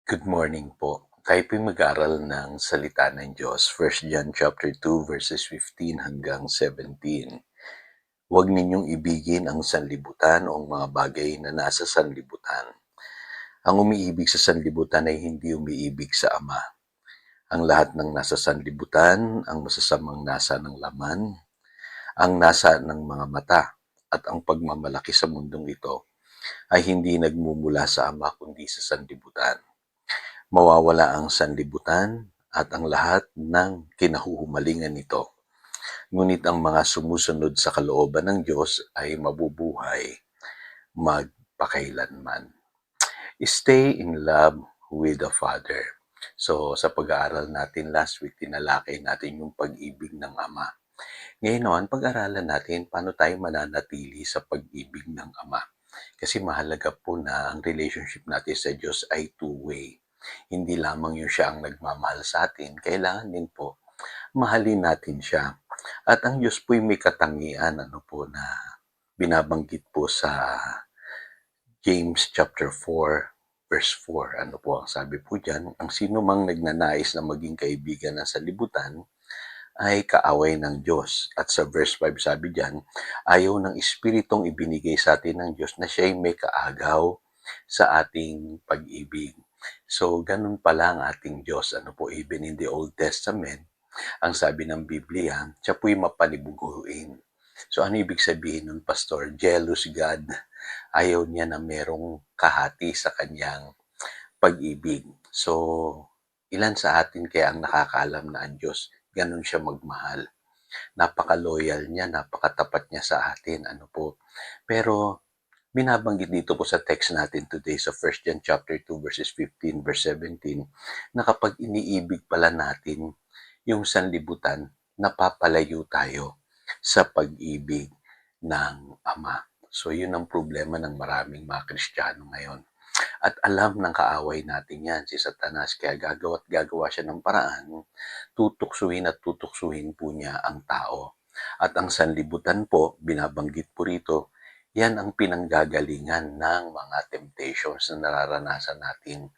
Good morning po. Tayo po'y mag-aral ng salita ng Diyos, 1 John chapter 2 verses 15 hanggang 17. Huwag ninyong ibigin ang sanlibutan o ang mga bagay na nasa sanlibutan. Ang umiibig sa sanlibutan ay hindi umiibig sa Ama. Ang lahat ng nasa sanlibutan, ang masasamang nasa ng laman, ang nasa ng mga mata, at ang pagmamalaki sa mundong ito ay hindi nagmumula sa Ama kundi sa sanlibutan. Mawawala ang sanlibutan at ang lahat ng kinahuhumalingan nito. Ngunit ang mga sumusunod sa kalooban ng Diyos ay mabubuhay magpakailanman. Stay in love with the Father. So, sa pag-aaral natin last week, tinalakay natin yung pag-ibig ng Ama. Ngayon naman, pag-aralan natin paano tayo mananatili sa pag-ibig ng Ama. Kasi mahalaga po na ang relationship natin sa Diyos ay two-way. Hindi lamang yung siya ang nagmamahal sa atin, kailangan din po mahalin natin siya. At ang Diyos po'y may katangian na binabanggit po sa James chapter 4 verse 4. Ano po ang sabi po diyan? Ang sino mang nagnanais na maging kaibigan ng sanlibutan ay kaaway ng Diyos. At sa verse 5 sabi diyan, ayaw ng Espiritong ibinigay sa atin ng Diyos na siya'y may kaagaw sa ating pag-ibig. So, ganun pala ang ating Diyos. Even in the Old Testament, ang sabi ng Biblia, siya po'y mapanibuguin. So, ano ibig sabihin nun, Pastor? Jealous God. Ayaw niya na merong kahati sa kanyang pag-ibig. So, ilan sa atin kaya ang nakakaalam na ang Diyos, ganun siya magmahal. Napaka-loyal niya, napakatapat niya sa atin. Pero, binabanggit dito po sa text natin today sa 1 John chapter 2 verses 15 verse 17 na kapag iniibig pala natin yung sanlibutan, napapalayo tayo sa pag-ibig ng Ama. So, yun ang problema ng maraming mga Kristiyano ngayon. At alam ng kaaway natin yan, si Satanas, kaya gagawa siya ng paraan, tutuksuhin at tutuksuhin po niya ang tao. At ang sanlibutan po, binabanggit po rito, yan ang pinanggagalingan ng mga temptations na nararanasan natin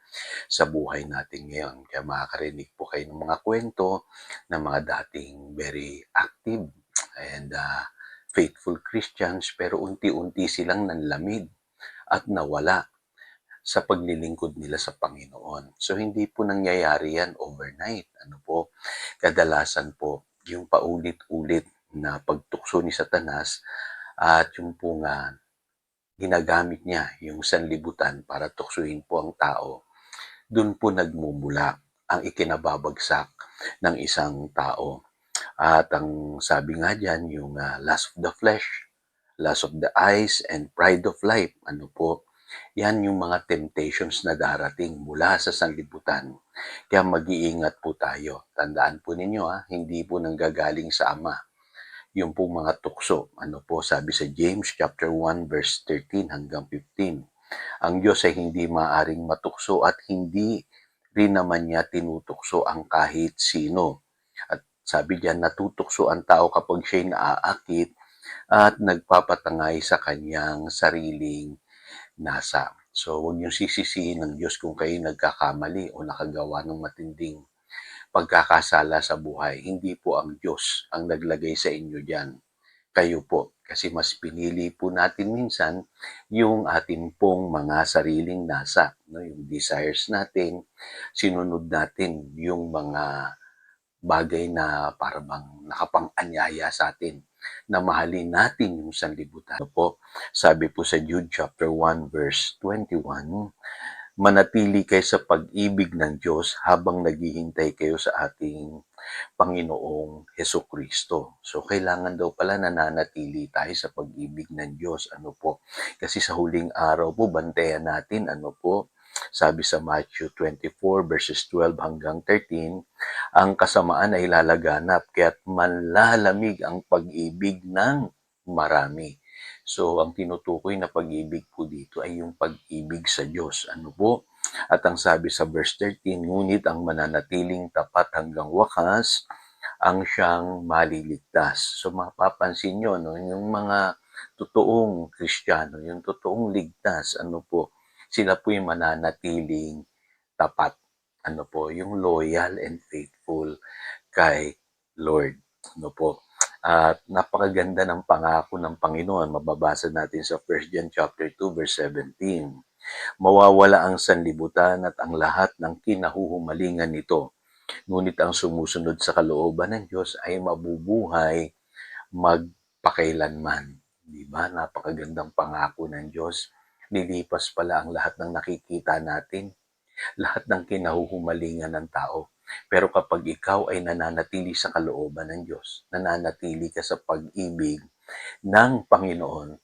sa buhay natin ngayon. Kaya makakarinig po kayo ng mga kwento ng mga dating very active and faithful Christians, pero unti-unti silang nanlamig at nawala sa paglilingkod nila sa Panginoon. So, hindi po nangyayari yan overnight. Kadalasan po, yung paulit-ulit na pagtukso ni Satanas at yung po nga ginagamit niya yung sanlibutan para tuksuhin po ang tao, dun po nagmumula ang ikinababagsak ng isang tao. At ang sabi nga dyan, yung lust of the flesh, lust of the eyes, and pride of life. Yan yung mga temptations na darating mula sa sanlibutan. Kaya mag-iingat po tayo. Tandaan po ninyo, hindi po nanggagaling sa Ama. Yung po mga tukso. Sabi sa James chapter 1 verse 13 hanggang 15. Ang Diyos ay hindi maaring matukso at hindi rin naman niya tinutukso ang kahit sino. At sabi diyan, natutukso ang tao kapag siya'y naaakit at nagpapatangay sa kanyang sariling nasa. So, huwag niyong sisisihin ng Diyos kung kayo nagkakamali o nakagawa ng matinding pagkakasala sa buhay. Hindi po ang Diyos ang naglagay sa inyo diyan. Kayo po. Kasi mas pinili po natin minsan yung atin pong mga sariling nasa. Yung desires natin, sinunod natin yung mga bagay na parang nakapang-anyaya sa atin na mahalin natin yung sanlibutan. Sabi po sa Jude chapter 1 verse 21, manatili kayo sa pag-ibig ng Diyos habang naghihintay kayo sa ating Panginoong Hesukristo. So, kailangan daw pala nananatili tayo sa pag-ibig ng Diyos. Kasi sa huling araw po, bantayan natin, sabi sa Matthew 24 verses 12 hanggang 13, ang kasamaan ay lalaganap kaya't manlalamig ang pag-ibig ng marami. So, ang tinutukoy na pag-ibig po dito ay yung pag-ibig sa Diyos. At ang sabi sa verse 13, ngunit ang mananatiling tapat hanggang wakas, ang siyang maliligtas. So, mapapansin nyo, yung mga totoong Kristiyano, yung totoong ligtas, sila po yung mananatiling tapat. Ano po, yung loyal and faithful kay Lord. Ano po. At napakaganda ng pangako ng Panginoon. Mababasa natin sa 1 John chapter 2 verse 17. Mawawala ang sanlibutan at ang lahat ng kinahuhumalingan nito. Ngunit ang sumusunod sa kalooban ng Diyos ay mabubuhay magpakailanman. Di ba? Napakagandang pangako ng Diyos. Lilipas pala ang lahat ng nakikita natin, lahat ng kinahuhumalingan ng tao. Pero kapag ikaw ay nananatili sa kalooban ng Diyos, nananatili ka sa pag-ibig ng Panginoon,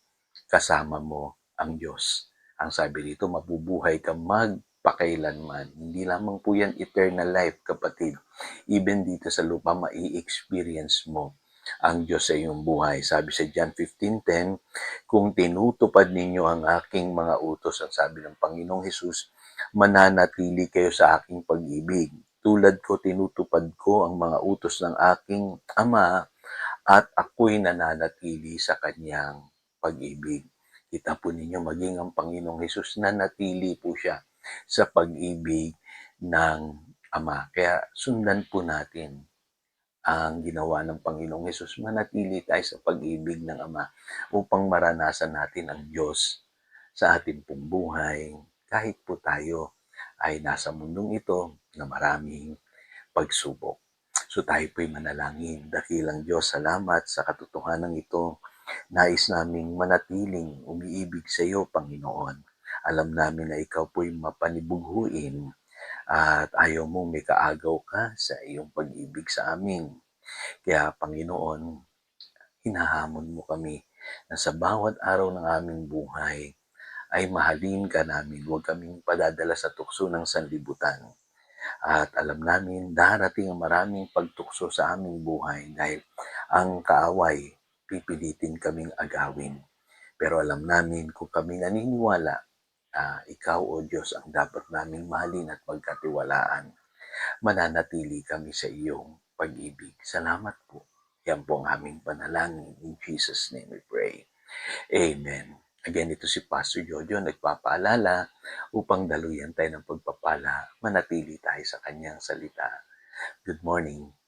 kasama mo ang Diyos. Ang sabi dito, mabubuhay ka magpakailanman. Hindi lamang po yan eternal life, kapatid. Even dito sa lupa, mai-experience mo ang Diyos sa iyong buhay. Sabi sa John 15:10, kung tinutupad ninyo ang aking mga utos, ang sabi ng Panginoong Hesus, mananatili kayo sa aking pag-ibig. Tulad ko, tinutupad ko ang mga utos ng aking Ama at ako'y nananatili sa kanyang pag-ibig. Kita po ninyo, maging ang Panginoong Hesus, nanatili po siya sa pag-ibig ng Ama. Kaya sundan po natin ang ginawa ng Panginoong Hesus. Manatili tayo sa pag-ibig ng Ama upang maranasan natin ang Diyos sa ating pong buhay. Kahit po tayo ay nasa mundong ito na maraming pagsubok. So tayo po'y manalangin. Dakilang Diyos, salamat sa katotohanan ito. Nais naming manatiling umiibig sa iyo, Panginoon. Alam namin na ikaw po'y mapanibughuin at ayaw mong may kaagaw ka sa iyong pag-ibig sa amin. Kaya, Panginoon, hinahamon mo kami na sa bawat araw ng aming buhay ay mahalin ka namin. Huwag kaming padadala sa tukso ng sanlibutan. At alam namin, darating ang maraming pagtukso sa aming buhay dahil ang kaaway, pipilitin kaming agawin. Pero alam namin kung kami naniniwala, ikaw o Diyos ang dapat naming mahalin at pagkatiwalaan. Mananatili kami sa iyong pag-ibig. Salamat po. Yan po ang aming panalangin. In Jesus' name we pray. Amen. Again, ito si Pastor Jojo nagpapaalala upang daluyan tayo ng pagpapala, manatili tayo sa kanyang salita. Good morning.